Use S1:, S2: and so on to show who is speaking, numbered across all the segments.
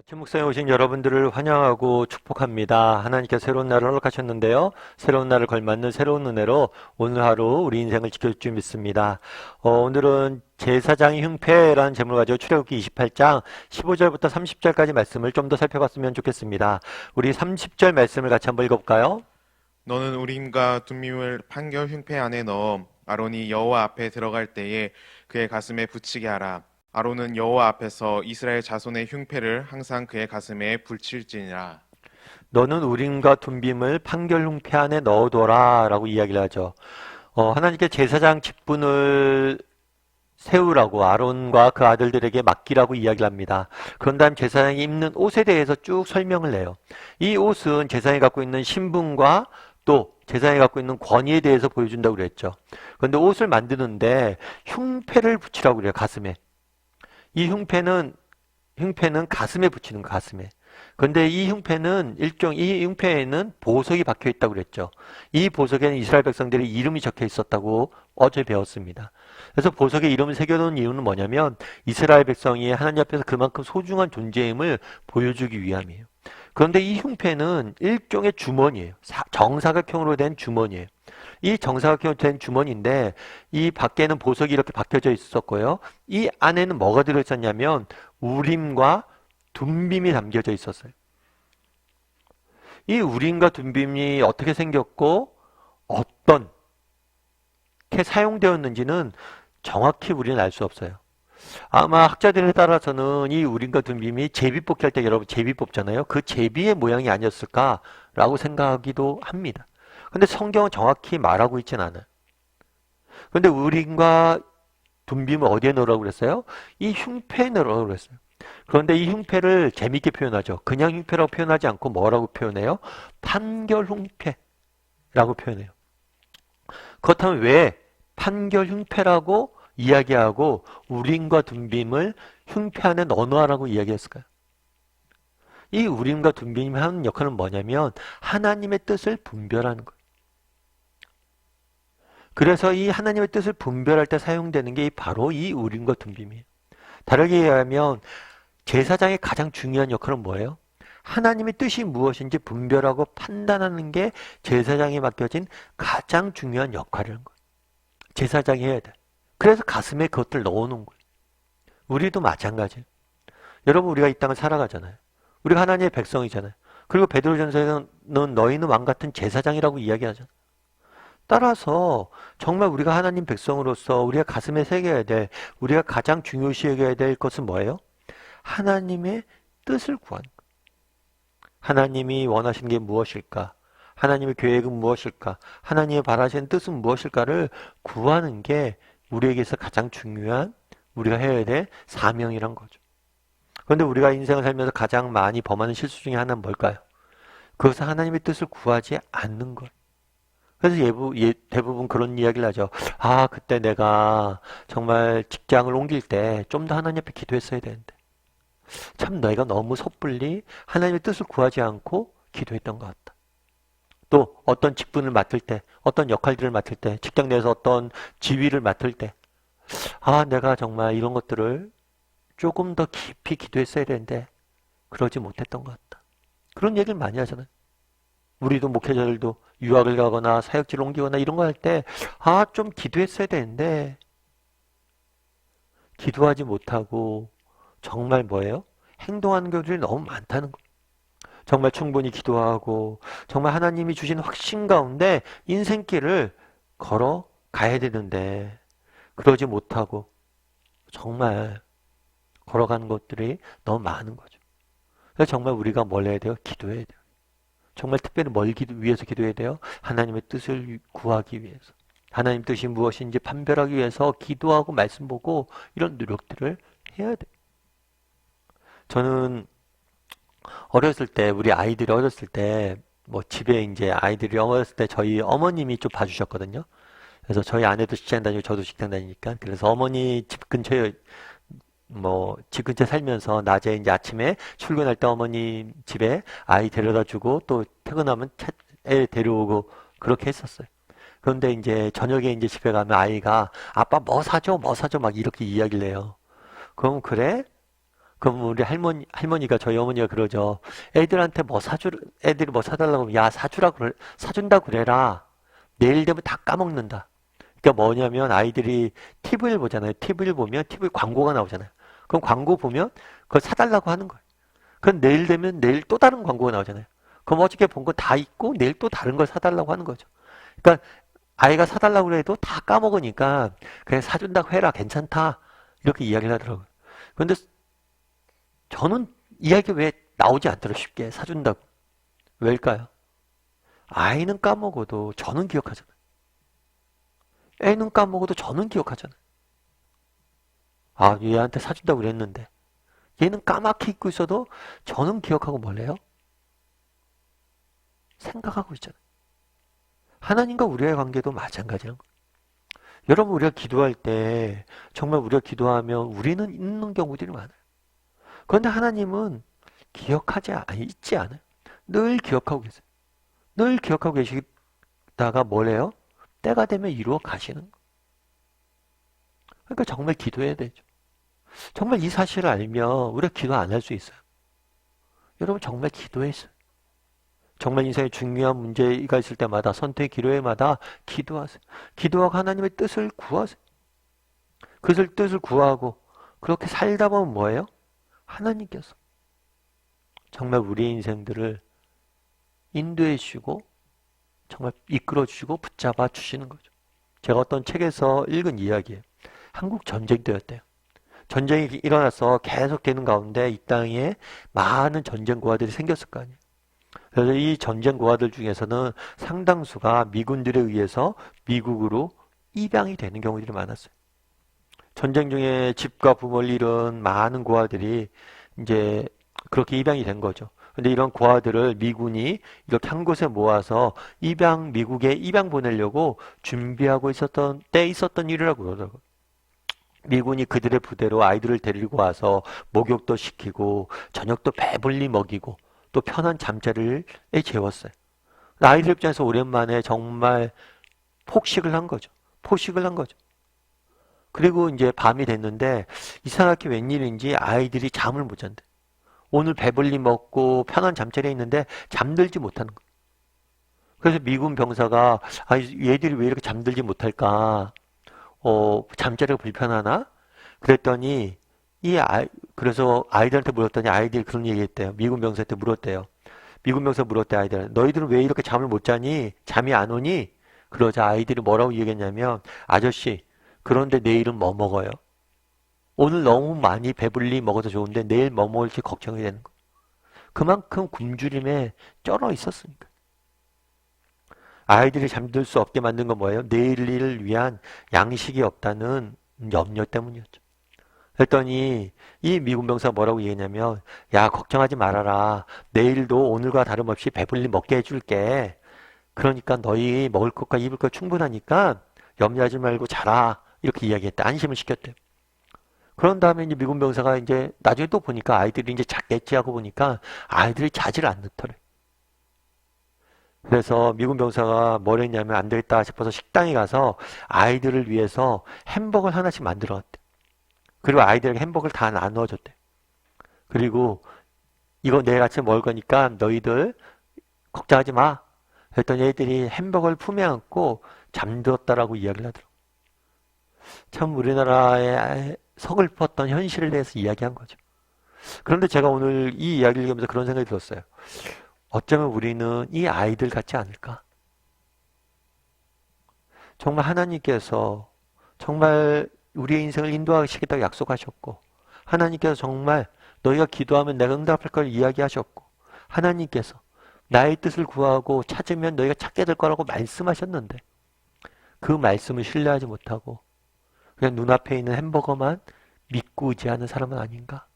S1: 침묵성에 오신 여러분들을 환영하고 축복합니다. 하나님께서 새로운 날을 허락하셨는데요. 새로운 날을 걸맞는 새로운 은혜로 오늘 하루 우리 인생을 지켜줄 줄 믿습니다. 오늘은 제사장의 흉패라는 제목을 가지고 출애굽기 28장 15절부터 30절까지 말씀을 좀 더 살펴봤으면 좋겠습니다. 우리 30절 말씀을 같이 한번 읽어볼까요?
S2: 너는 우림과 둠밈을 판결 흉패 안에 넣어 아론이 여호와 앞에 들어갈 때에 그의 가슴에 붙이게 하라. 아론은 여호와 앞에서 이스라엘 자손의 흉패를 항상 그의 가슴에 붙일지니라.
S1: 너는 우림과 둠빔을 판결 흉패 안에 넣어둬라 라고 이야기를 하죠. 하나님께 제사장 직분을 세우라고 아론과 그 아들들에게 맡기라고 이야기를 합니다. 그런 다음 제사장이 입는 옷에 대해서 쭉 설명을 해요. 이 옷은 제사장이 갖고 있는 신분과 또 제사장이 갖고 있는 권위에 대해서 보여준다고 그랬죠. 그런데 옷을 만드는데 흉패를 붙이라고 그래요. 가슴에. 이 흉패는 가슴에 붙이는 거, 가슴에. 그런데 이 흉패에는 보석이 박혀 있다고 그랬죠. 이 보석에는 이스라엘 백성들의 이름이 적혀 있었다고 어제 배웠습니다. 그래서 보석에 이름을 새겨놓은 이유는 뭐냐면 이스라엘 백성이 하나님 앞에서 그만큼 소중한 존재임을 보여주기 위함이에요. 그런데 이 흉패는 일종의 주머니예요. 정사각형으로 된 주머니예요. 이 정사각형으로 된 주머니인데 이 밖에는 보석이 이렇게 박혀져 있었고요. 이 안에는 뭐가 들어있었냐면 우림과 둠빔이 담겨져 있었어요. 이 우림과 둠빔이 어떻게 생겼고 어떻게 사용되었는지는 정확히 우리는 알 수 없어요. 아마 학자들에 따라서는 이 우림과 둠빔이 제비 뽑기 할 때 여러분 제비 뽑잖아요. 그 제비의 모양이 아니었을까라고 생각하기도 합니다. 근데 성경은 정확히 말하고 있진 않아요. 근데 우림과 둠빔을 어디에 넣으라고 그랬어요? 이 흉패에 넣으라고 그랬어요. 그런데 이 흉패를 재밌게 표현하죠. 그냥 흉패라고 표현하지 않고 뭐라고 표현해요? 판결 흉패라고 표현해요. 그렇다면 왜 판결 흉패라고 이야기하고 우림과 둠빔을 흉패 안에 넣어놓으라고 이야기했을까요? 이 우림과 둠빔이 하는 역할은 뭐냐면 하나님의 뜻을 분별하는 거예요. 그래서 이 하나님의 뜻을 분별할 때 사용되는 게 바로 이 우림과 둠빔이에요. 다르게 얘기하면 제사장의 가장 중요한 역할은 뭐예요? 하나님의 뜻이 무엇인지 분별하고 판단하는 게 제사장에 맡겨진 가장 중요한 역할이라는 거예요. 제사장이 해야 돼. 그래서 가슴에 그것들 넣어놓은 거예요. 우리도 마찬가지예요. 여러분 우리가 이 땅을 살아가잖아요. 우리가 하나님의 백성이잖아요. 그리고 베드로전서에는 너희는 왕같은 제사장이라고 이야기하잖아요. 따라서 정말 우리가 하나님 백성으로서 우리가 가슴에 새겨야 될, 우리가 가장 중요시 여겨야 될 것은 뭐예요? 하나님의 뜻을 구하는 거예요. 하나님이 원하시는 게 무엇일까? 하나님의 계획은 무엇일까? 하나님의 바라시는 뜻은 무엇일까를 구하는 게 우리에게서 가장 중요한 우리가 해야 될 사명이란 거죠. 그런데 우리가 인생을 살면서 가장 많이 범하는 실수 중에 하나는 뭘까요? 그것은 하나님의 뜻을 구하지 않는 거예요. 그래서 대부분 그런 이야기를 하죠. 아, 그때 내가 정말 직장을 옮길 때 좀 더 하나님 앞에 기도했어야 되는데. 참 내가 너무 섣불리 하나님의 뜻을 구하지 않고 기도했던 것 같다. 또 어떤 직분을 맡을 때, 어떤 역할들을 맡을 때, 직장 내에서 어떤 지위를 맡을 때, 아, 내가 정말 이런 것들을 조금 더 깊이 기도했어야 되는데 그러지 못했던 것 같다. 그런 얘기를 많이 하잖아요. 우리도 목회자들도 유학을 가거나 사역지를 옮기거나 이런 거 할 때, 아, 좀 기도했어야 되는데, 기도하지 못하고, 정말 뭐예요? 행동하는 경우들이 너무 많다는 거예요. 정말 충분히 기도하고, 정말 하나님이 주신 확신 가운데 인생길을 걸어 가야 되는데, 그러지 못하고, 정말 걸어가는 것들이 너무 많은 거죠. 그래서 정말 우리가 뭘 해야 돼요? 기도해야 돼요. 정말 특별히 뭘 위해서 기도해야 돼요? 하나님의 뜻을 구하기 위해서. 하나님 뜻이 무엇인지 판별하기 위해서 기도하고 말씀 보고 이런 노력들을 해야 돼요. 저는 어렸을 때, 우리 아이들이 어렸을 때, 뭐 집에 이제 아이들이 어렸을 때 저희 어머님이 좀 봐주셨거든요. 그래서 저희 아내도 직장 다니고 저도 직장 다니니까. 그래서 어머니 집 근처에 집 근처 살면서 낮에 이제 아침에 출근할 때 어머니 집에 아이 데려다 주고 또 퇴근하면 애 데려오고 그렇게 했었어요. 그런데 이제 저녁에 이제 집에 가면 아이가 아빠 뭐 사줘 뭐 사줘 막 이렇게 이야기를 해요. 그럼 그래? 그럼 우리 할머니가 저희 어머니가 그러죠. 애들한테 애들이 뭐 사달라고 하면 야, 사준다 그래라. 내일 되면 다 까먹는다. 그러니까 뭐냐면 아이들이 TV를 보잖아요. TV를 보면 TV 광고가 나오잖아요. 그럼 광고 보면 그걸 사달라고 하는 거예요. 그럼 내일 되면 내일 또 다른 광고가 나오잖아요. 그럼 어저께 본 거 다 있고 내일 또 다른 걸 사달라고 하는 거죠. 그러니까 아이가 사달라고 해도 다 까먹으니까 그냥 사준다고 해라. 괜찮다. 이렇게 이야기를 하더라고요. 그런데 저는 이야기 왜 나오지 않더라 쉽게 사준다고. 왜일까요? 아이는 까먹어도 저는 기억하잖아요. 애는 까먹어도 저는 기억하잖아요. 아, 얘한테 사준다고 그랬는데. 얘는 까맣게 잊고 있어도 저는 기억하고 뭘 해요? 생각하고 있잖아요. 하나님과 우리의 관계도 마찬가지란 거예요. 여러분, 우리가 기도할 때 정말 우리가 기도하면 우리는 잊는 경우들이 많아요. 그런데 하나님은 잊지 않아요. 늘 기억하고 계세요. 늘 기억하고 계시다가 뭘 해요? 때가 되면 이루어 가시는 거예요. 그러니까 정말 기도해야 되죠. 정말 이 사실을 알면 우리가 기도 안 할 수 있어요. 여러분 정말 기도했어요. 정말 인생에 중요한 문제가 있을 때마다 선택 기로에마다 기도하세요. 기도하고 하나님의 뜻을 구하세요. 그 뜻을 구하고 그렇게 살다 보면 뭐예요? 하나님께서 정말 우리의 인생들을 인도해 주시고 정말 이끌어 주시고 붙잡아 주시는 거죠. 제가 어떤 책에서 읽은 이야기예요. 한국 전쟁 때였대요. 전쟁이 일어나서 계속되는 가운데 이 땅에 많은 전쟁 고아들이 생겼을 거 아니에요. 그래서 이 전쟁 고아들 중에서는 상당수가 미군들에 의해서 미국으로 입양이 되는 경우들이 많았어요. 전쟁 중에 집과 부모를 잃은 많은 고아들이 이제 그렇게 입양이 된 거죠. 근데 이런 고아들을 미군이 이렇게 한 곳에 모아서 미국에 입양 보내려고 준비하고 있었던 일이라고 그러더라고요. 미군이 그들의 부대로 아이들을 데리고 와서 목욕도 시키고 저녁도 배불리 먹이고 또 편한 잠자리에 재웠어요. 아이들 입장에서 오랜만에 정말 포식을 한 거죠. 그리고 이제 밤이 됐는데 이상하게 웬일인지 아이들이 잠을 못 잔대. 오늘 배불리 먹고 편한 잠자리에 있는데 잠들지 못하는 거예요. 그래서 미군 병사가 얘들이 왜 이렇게 잠들지 못할까? 잠자리가 불편하나? 그랬더니 그래서 아이들한테 물었더니 아이들이 그런 얘기했대요. 미군 병사한테 물었대요. 미군 병사 물었대 아이들. 너희들은 왜 이렇게 잠을 못 자니? 잠이 안 오니? 그러자 아이들이 뭐라고 얘기했냐면 아저씨 그런데 내일은 뭐 먹어요? 오늘 너무 많이 배불리 먹어서 좋은데 내일 뭐 먹을지 걱정이 되는 거예요. 그만큼 굶주림에 쩔어 있었으니까. 아이들이 잠들 수 없게 만든 건 뭐예요? 내일을 위한 양식이 없다는 염려 때문이었죠. 그랬더니 이 미군 병사가 뭐라고 얘기했냐면 야 걱정하지 말아라. 내일도 오늘과 다름없이 배불리 먹게 해줄게. 그러니까 너희 먹을 것과 입을 것 충분하니까 염려하지 말고 자라. 이렇게 이야기했대. 안심을 시켰대. 그런 다음에 이제 미군 병사가 이제 나중에 또 보니까 아이들이 이제 잤겠지 하고 보니까 아이들이 자질 않더래. 그래서 미군 병사가 뭘 했냐면 안 되겠다 싶어서 식당에 가서 아이들을 위해서 햄버거를 하나씩 만들어 왔대. 그리고 아이들에게 햄버거를 다 나눠줬대. 그리고 이거 내일 아침에 먹을 거니까 너희들 걱정하지 마. 그랬더니 애들이 햄버거를 품에 안고 잠들었다라고 이야기를 하더라고요. 참 우리나라의 서글펐던 현실에 대해서 이야기한 거죠. 그런데 제가 오늘 이 이야기를 읽으면서 그런 생각이 들었어요. 어쩌면 우리는 이 아이들 같지 않을까? 정말 하나님께서 정말 우리의 인생을 인도하시겠다고 약속하셨고 하나님께서 정말 너희가 기도하면 내가 응답할 걸 이야기하셨고 하나님께서 나의 뜻을 구하고 찾으면 너희가 찾게 될 거라고 말씀하셨는데 그 말씀을 신뢰하지 못하고 그냥 눈앞에 있는 햄버거만 믿고 의지하는 사람은 아닌가?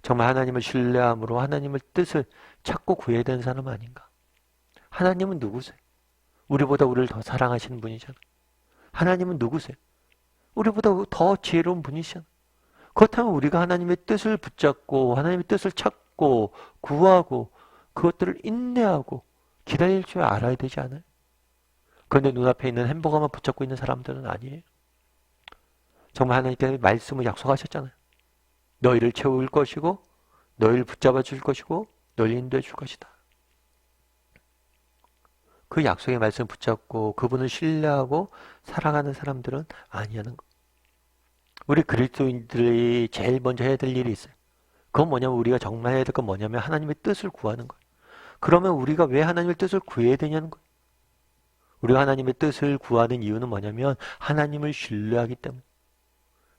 S1: 정말 하나님을 신뢰함으로 하나님의 뜻을 찾고 구해야 되는 사람은 아닌가? 하나님은 누구세요? 우리보다 우리를 더 사랑하시는 분이잖아요. 하나님은 누구세요? 우리보다 더 지혜로운 분이시잖아요. 그렇다면 우리가 하나님의 뜻을 붙잡고 하나님의 뜻을 찾고 구하고 그것들을 인내하고 기다릴 줄 알아야 되지 않아요? 그런데 눈앞에 있는 햄버거만 붙잡고 있는 사람들은 아니에요. 정말 하나님께서 말씀을 약속하셨잖아요. 너희를 채울 것이고 너희를 붙잡아 줄 것이고 너희를 인도해 줄 것이다. 그 약속의 말씀 붙잡고 그분을 신뢰하고 살아가는 사람들은 아니하는 것. 우리 그리스도인들이 제일 먼저 해야 될 일이 있어요. 그건 뭐냐면 우리가 정말 해야 될 건 뭐냐면 하나님의 뜻을 구하는 거예요. 그러면 우리가 왜 하나님의 뜻을 구해야 되냐는 거예요. 우리가 하나님의 뜻을 구하는 이유는 뭐냐면 하나님을 신뢰하기 때문에.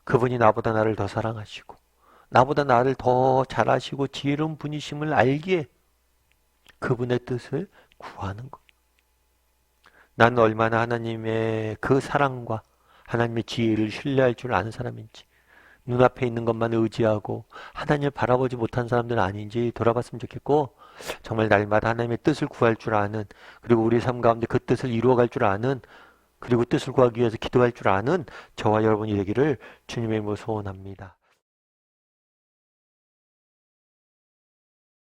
S1: 그분이 나보다 나를 더 사랑하시고 나보다 나를 더 잘하시고 지혜로운 분이심을 알기에 그분의 뜻을 구하는 거예요. 나는 얼마나 하나님의 그 사랑과 하나님의 지혜를 신뢰할 줄 아는 사람인지, 눈앞에 있는 것만 의지하고 하나님을 바라보지 못한 사람들은 아닌지 돌아봤으면 좋겠고, 정말 날마다 하나님의 뜻을 구할 줄 아는, 그리고 우리 삶 가운데 그 뜻을 이루어갈 줄 아는, 그리고 뜻을 구하기 위해서 기도할 줄 아는 저와 여러분이 되기를 주님의 이름으로 소원합니다.